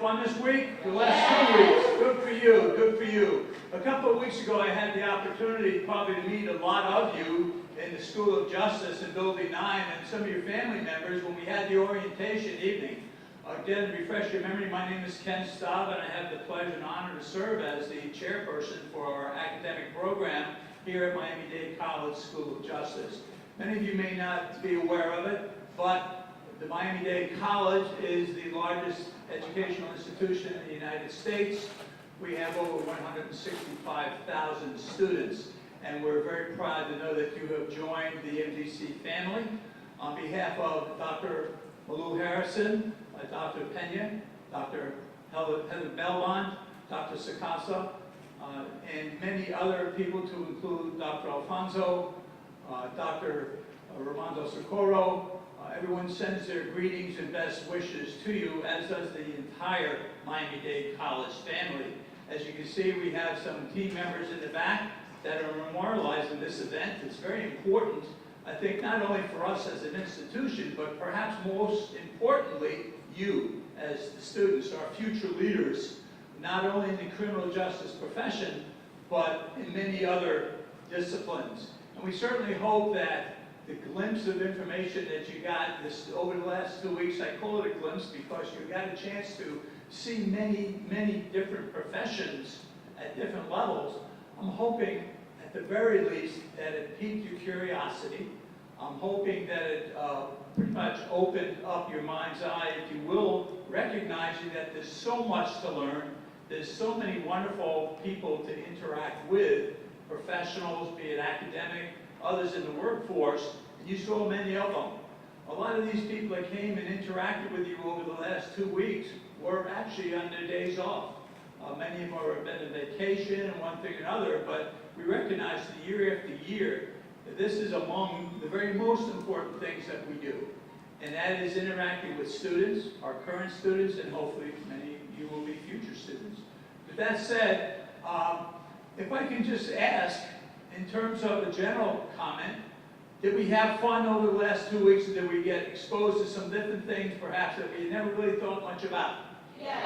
fun this week? The last 2 weeks. Good for you, good for you. A couple of weeks ago I had the opportunity probably to meet a lot of you in the School of Justice in Building 9 and some of your family members when we had the orientation evening. Again, to refresh your memory, my name is Ken Staub and I have the pleasure and honor to serve as the chairperson for our academic program here at Miami-Dade College School of Justice. Many of you may not be aware of it, but the Miami-Dade College is the largest educational institution in the United States. We have over 165,000 students, and we're very proud to know that you have joined the MDC family. On behalf of Dr. Malou Harrison, Dr. Pena, Dr. Heather Belmont, Dr. Sacasa, and many other people to include Dr. Alfonso, Dr. Ramondo Socorro. Everyone sends their greetings and best wishes to you, as does the entire Miami-Dade College family. As you can see, we have some team members in the back that are memorializing this event. It's very important, I think, not only for us as an institution, but perhaps most importantly, you as the students, our future leaders, not only in the criminal justice profession, but in many other disciplines. And we certainly hope that the glimpse of information that you got over the last 2 weeks, I call it a glimpse because you got a chance to see many different professions at different levels. I'm hoping, at the very least, that it piqued your curiosity. I'm hoping that it pretty much opened up your mind's eye, if you will, recognizing that there's so much to learn. There's so many wonderful people to interact with, professionals, be it academic, others in the workforce, and you saw many of them. A lot of these people that came and interacted with you over the last 2 weeks were actually on their days off. Many of them have been on vacation and one thing or another, but we recognize that year after year that this is among the very most important things that we do. And that is interacting with students, our current students, and hopefully many of you will be future students. With that said, if I can just ask, in terms of a general comment, did we have fun over the last 2 weeks, and did we get exposed to some different things perhaps that we never really thought much about? Yes.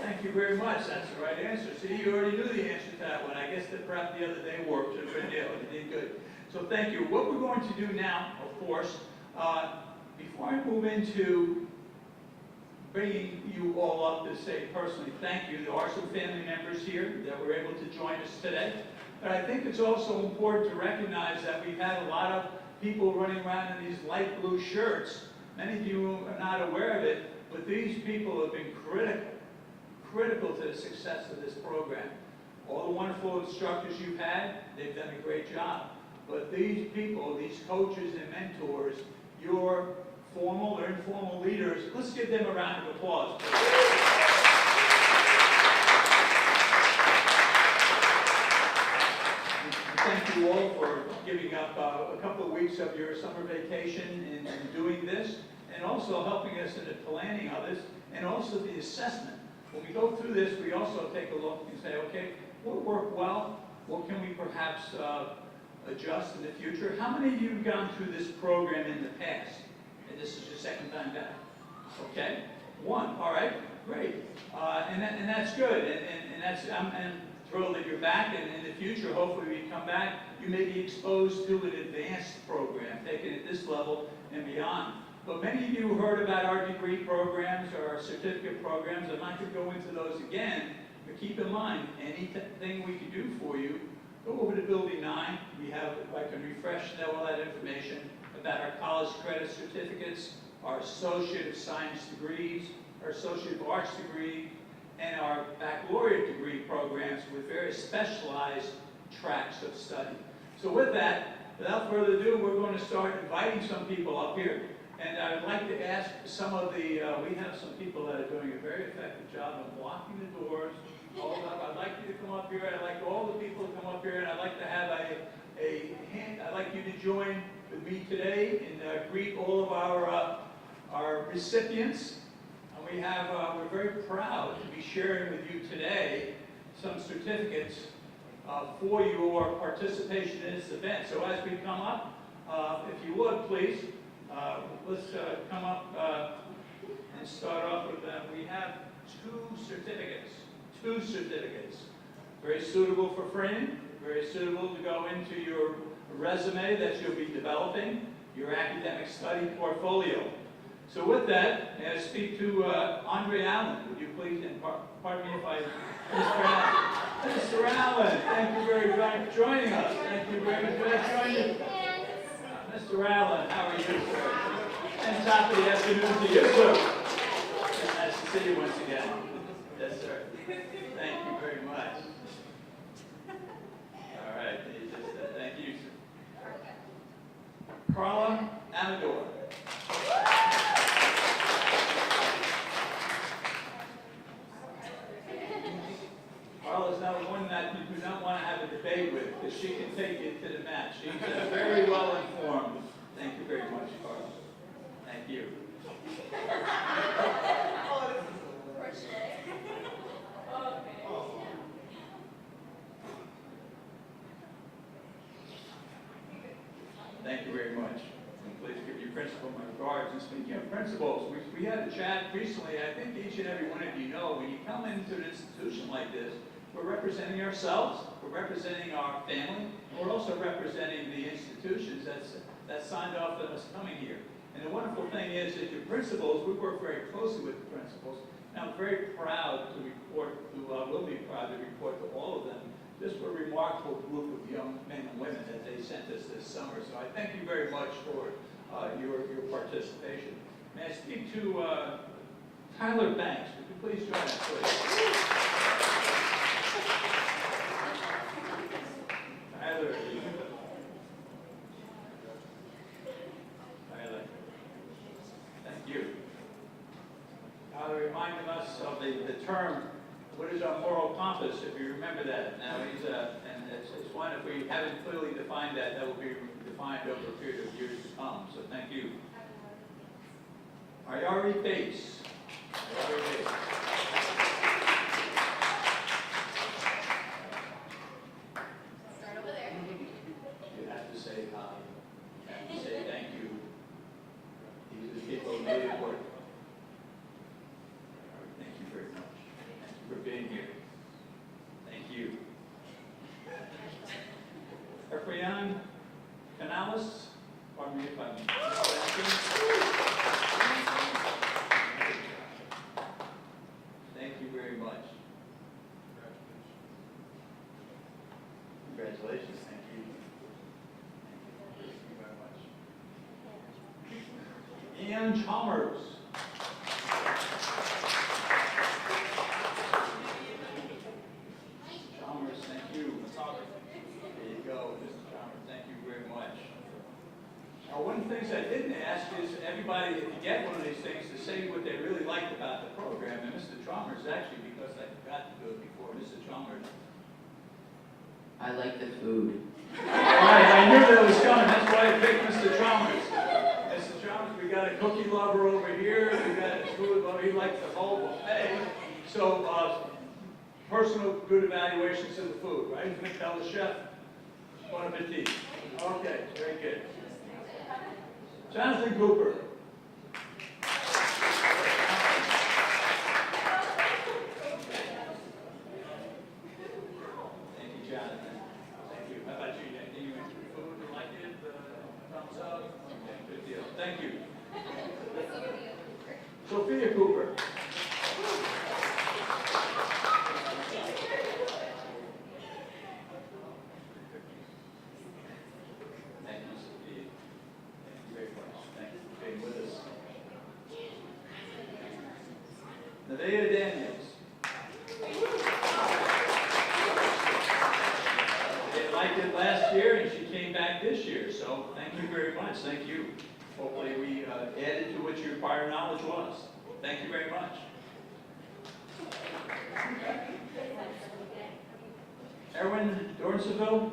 Thank you very much. That's the right answer. See, you already knew the answer to that one. I guess that perhaps the other day worked a good deal. You did good. So thank you. What we're going to do now, of course, before I move into bringing you all up to say personally thank you, there are some family members here that were able to join us today. But I think it's also important to recognize that we've had a lot of people running around in these light blue shirts. Many of you are not aware of it, but these people have been critical to the success of this program. All the wonderful instructors you've had, they've done a great job. But these people, these coaches and mentors, your formal or informal leaders, let's give them a round of applause. Thank you all for giving up a couple of weeks of your summer vacation in doing this, and also helping us in the planning of this, and also the assessment. When we go through this, we also take a look and say, okay, what worked well? What can we perhaps adjust in the future? How many of you have gone through this program in the past? And this is your second time back? Okay, one. All right, great. And that's good. And I'm thrilled that you're back. And in the future, hopefully, when you come back, you may be exposed to an advanced program, taken at this level and beyond. But many of you heard about our degree programs or our certificate programs. I'm not going to go into those again. But keep in mind, anything we can do for you, go over to Building 9. We have, if I can refresh all that information about our college credit certificates, our Associate of Science degrees, our Associate of Arts degree, and our baccalaureate degree programs with very specialized tracks of study. So with that, without further ado, we're going to start inviting some people up here. And I'd like to ask some of the, we have some people that are doing a very effective job of blocking the doors. I'd like you to come up here. I'd like all the people to come up here, and I'd like to have I'd like you to join with me today and greet all of our recipients. And we're very proud to be sharing with you today some certificates for your participation in this event. So as we come up, if you would please, let's come up and start off with them. We have 2 certificates. 2 certificates. Very suitable for framing, very suitable to go into your resume that you'll be developing, your academic study portfolio. So with that, may I speak to Andre Allen? Would you please, and pardon me if I Mr. Allen, thank you very much for joining us. Thank you very much for joining us. Mr. Allen, how are you, sir? And top of the afternoon to you, sir. Nice to see you once again. Yes, sir. Thank you very much. All right, thank you, sir. Carla Amador. Carla's not one that you do not want to have a debate with, because she can take you to the match. She's very well informed. Thank you very much, Carla. Thank you. Thank you very much. And please give your principal my regards. And speaking of principals, we had a chat recently. I think each and every one of you know, when you come into an institution like this, we're representing ourselves, we're representing our family, and we're also representing the institutions that signed off on us coming here. And the wonderful thing is that your principals, we work very closely with the principals, and I'm very proud to report, will be proud to report to all of them, just what a remarkable group of young men and women that they sent us this summer. So I thank you very much for your participation. May I speak to Tyler Banks? Would you please join us, please? Tyler. Thank you. Tyler reminded us of the term, what is our moral compass, if you remember that. Now, and it's one, if we haven't clearly defined that, that will be defined over a period of years to come. So thank you. Ayari Bates. Ayari Bates. Start over there. You have to say hi. You have to say thank you. These are people who really work. Thank you very much. Thank you for being here. Thank you. Efrayan Canales, pardon me if I'm mispronouncing. Thank you very much. Congratulations. Thank you. Thank you very much. Ian Chalmers. Chalmers, thank you. There you go, Mr. Chalmers. Thank you very much. Now, one of the things I didn't ask is everybody, if you get one of these things, to say what they really liked about the program. And Mr. Chalmers, actually, because I forgot to do it before, Mr. Chalmers. I like the food. I knew that was coming. That's why I picked Mr. Chalmers. Mr. Chalmers, we got a cookie lover over here. We got a food lover. He likes the whole buffet. So, personal good evaluations of the food, right? He's going to tell the chef. Bon appetit. Okay, very good. Jonathan Cooper. Thank you, Jonathan. Thank you. How about you? Anything you enjoy food? You like it? Thumbs up? Okay, good deal. Thank you. Sophia Cooper. Thank you, Sophia. Thank you very much. Thank you for being with us. Nevaeh Daniels. They liked it last year, and she came back this year. So thank you very much. Thank you. Hopefully we added to what your prior knowledge was. Thank you very much. Erwin Dornseville.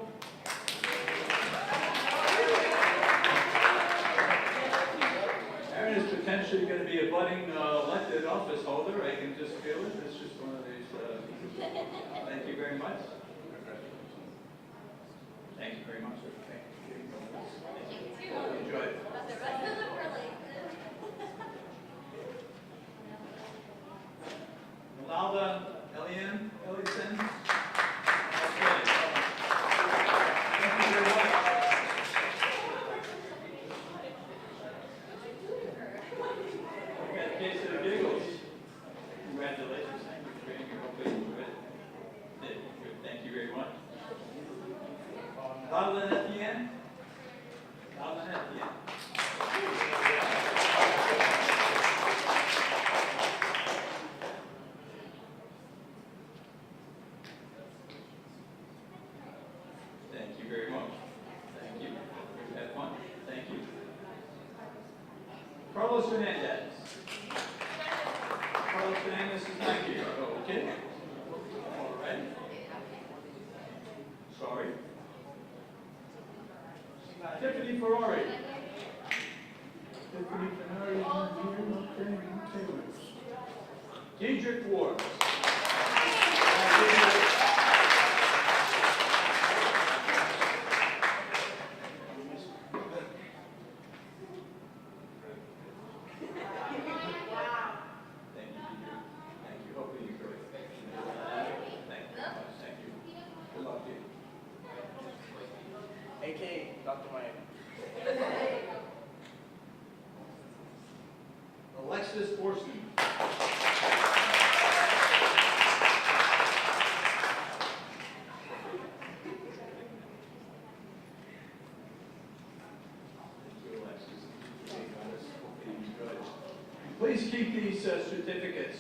Aaron is potentially going to be a budding elected office holder. I can just feel it. It's just one of these. Thank you very much. Thank you very much. Thank you. Enjoy it. The rest of them were like, Carlos Hernandez. Carlos Hernandez is not here. Okay. All right. Sorry. Tiffany Ferrari. Tiffany Ferrari is not here. Okay. Diedrich Ward. AK, Dr. Mike. Alexis Borston. Please keep these certificates.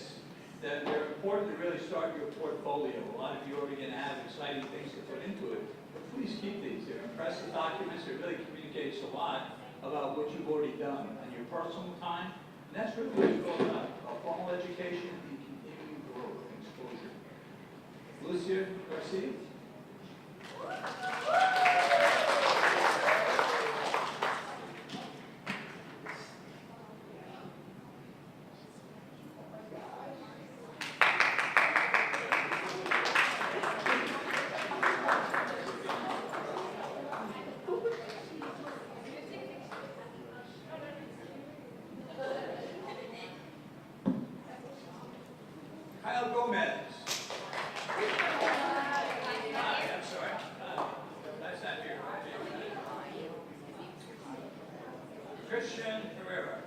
They're important to really start your portfolio. A lot of you are going to have exciting things to put into it. But please keep these. They're impressive documents. It really communicates a lot about what you've already done in your personal time. And that's really what it's all about. A formal education and continuing growth and exposure. Lucia Garcia. Kyle Gomez. I'm sorry. That's not here. Christian Herrera.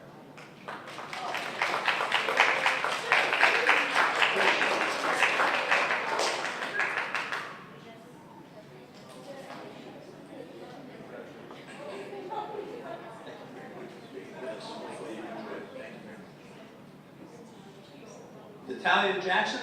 Natalia Jackson.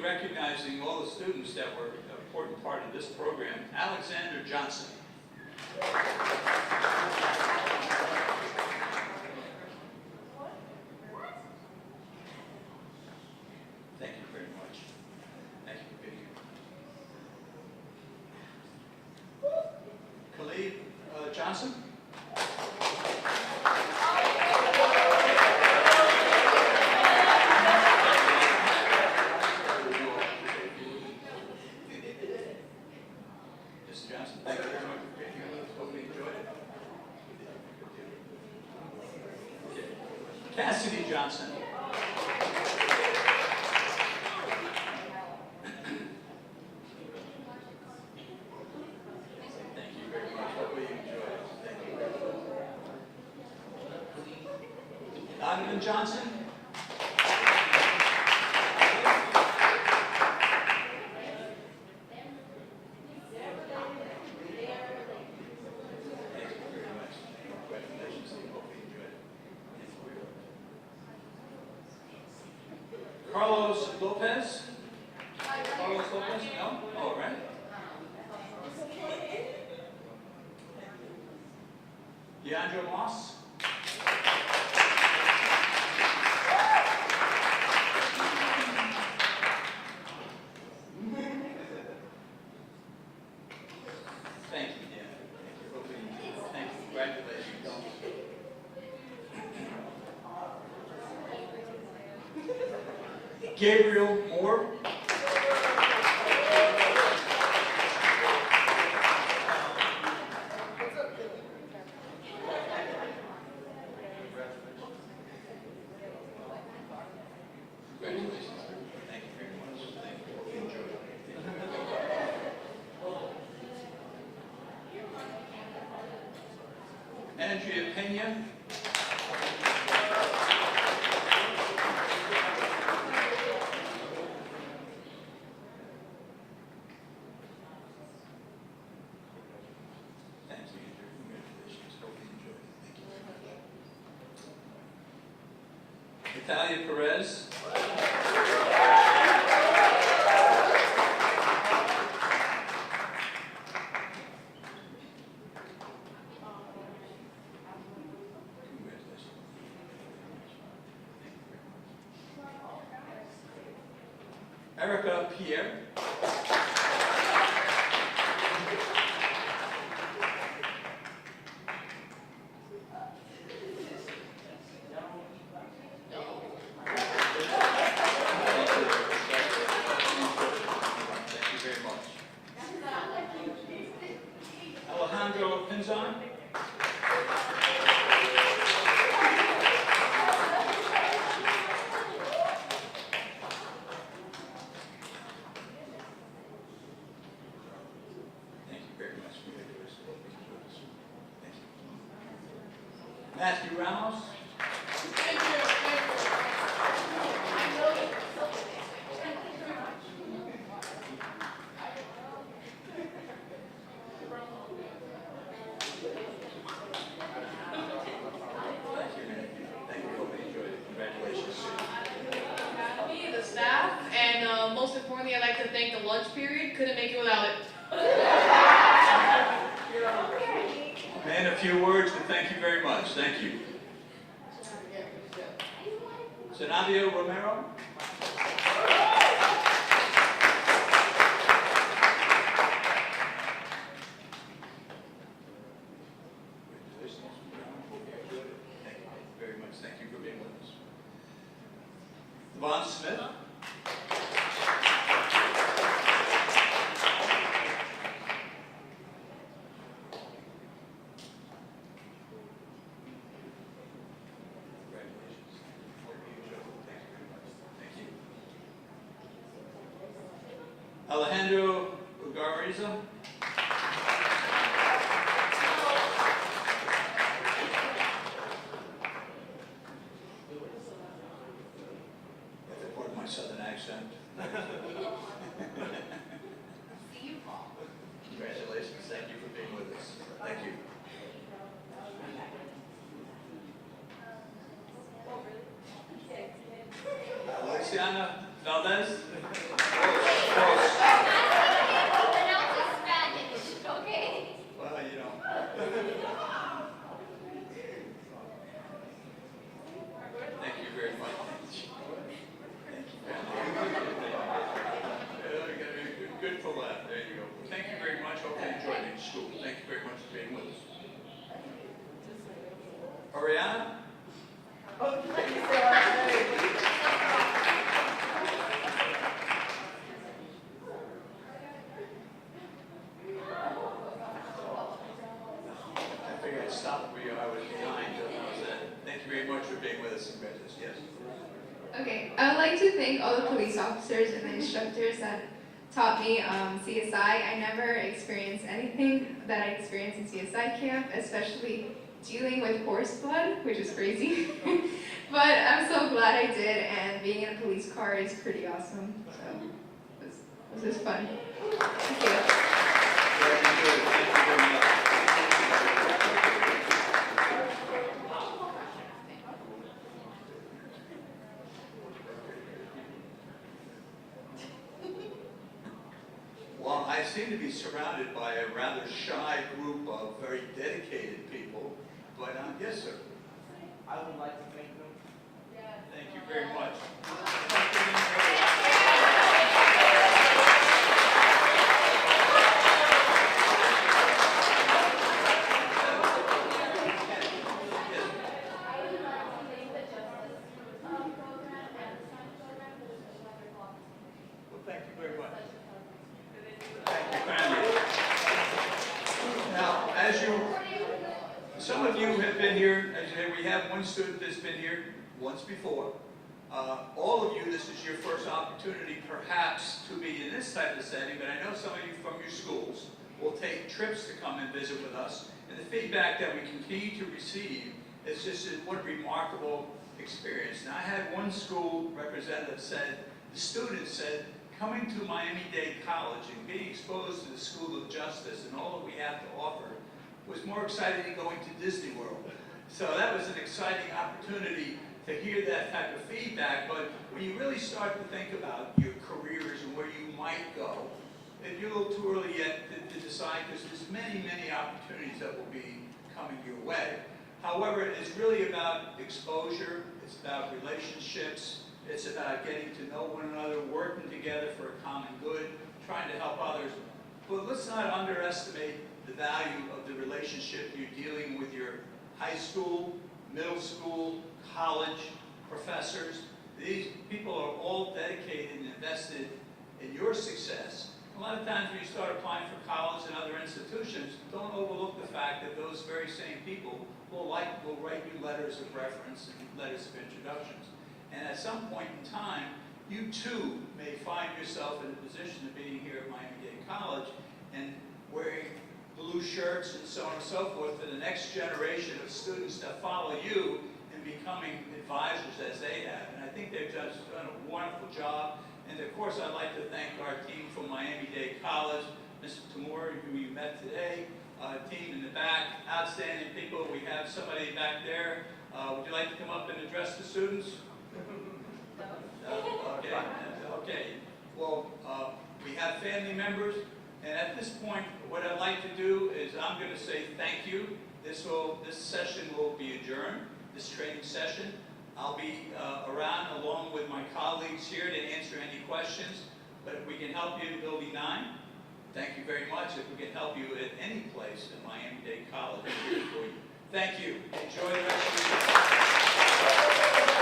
Recognizing all the students that were an important part of this program. Alexander Johnson. Thank you very much. Thank you for being here. Khalid Johnson. Cassidy Johnson. Thank you very much. Hopefully you enjoyed it. Thank you. Donovan Johnson. Carlos Lopez. Carlos Lopez? No? All right. Deandra Moss. Thank you, Deandra. Thank you. Congratulations. Gabriel Moore. Congratulations. Thank you very much. Pena. Thank you, Andrew. Congratulations. Hope you enjoyed it. Thank you. Natalia Perez. Congratulations. Erica Pierre. Thank you very much. Alejandro Pinzon. Thank you very much. Thank you. Matthew Ramos. Thank you, Matthew. Thank you. Hope you enjoyed it. Congratulations. Me, the staff, and most importantly, I'd like to thank the lunch period. Couldn't make it without it. And a few words, but thank you very much. Thank you. Zenavio Romero. Thank you very much. Thank you for being with us. Devon Smith. Congratulations. Hope you enjoy it. Thank you very much. Thank you. Alejandro Ugarriza. If I pardon my southern accent. See you, Paul. Congratulations. Thank you for being with us. Thank you. Luciana Valdez. Close. Pronounce it Spanish, okay? Well, you know. Thank you very much. Thank you. Good for that. There you go. Thank you very much. Hope you enjoyed it in school. Thank you very much for being with us. Oriana. I figured I'd stop where I was behind. Thank you very much for being with us. Congratulations. Yes. Okay, I would like to thank all the police officers and the instructors that taught me CSI. I never experienced anything that I experienced in CSI camp, especially dealing with horse blood, which is crazy. But I'm so glad I did, and being in a police car is pretty awesome. So this is fun. Thank you. Very good. Thank you very much. Well, I seem to be surrounded by a rather shy group of very dedicated people, but yes, sir. I would like to thank them. Thank you very much. Well, thank you very much. Thank you kindly. Now, some of you have been here, as you know, we have one student that's been here once before. All of you, this is your first opportunity perhaps to be in this type of setting, but I know some of you from your schools will take trips to come and visit with us. And the feedback that we continue to receive is just what a remarkable experience. Now, I had one school representative said, the students said, coming to Miami-Dade College and being exposed to the School of Justice and all that we have to offer was more exciting than going to Disney World. So that was an exciting opportunity to hear that type of feedback. But when you really start to think about your careers and where you might go, and you're a little too early yet to decide, because there's many, many opportunities that will be coming your way. However, it's really about exposure, it's about relationships, it's about getting to know one another, working together for a common good, trying to help others. But let's not underestimate the value of the relationship you're dealing with your high school, middle school, college, professors. These people are all dedicated and invested in your success. A lot of times when you start applying for college and other institutions, don't overlook the fact that those very same people will write you letters of reference and letters of introductions. And at some point in time, you too may find yourself in a position of being here at Miami-Dade College and wearing blue shirts and so on and so forth for the next generation of students that follow you and becoming advisors as they have. And I think they've just done a wonderful job. And of course, I'd like to thank our team from Miami-Dade College, Mr. Tamori, who you met today, team in the back, outstanding people. We have somebody back there. Would you like to come up and address the students? Okay. Okay. Well, we have family members, and at this point, what I'd like to do is I'm going to say thank you. This session will be adjourned. This training session. I'll be around along with my colleagues here to answer any questions. But if we can help you in Building 9, thank you very much. If we can help you at any place at Miami-Dade College, we're here for you. Thank you. Enjoy the rest of your day.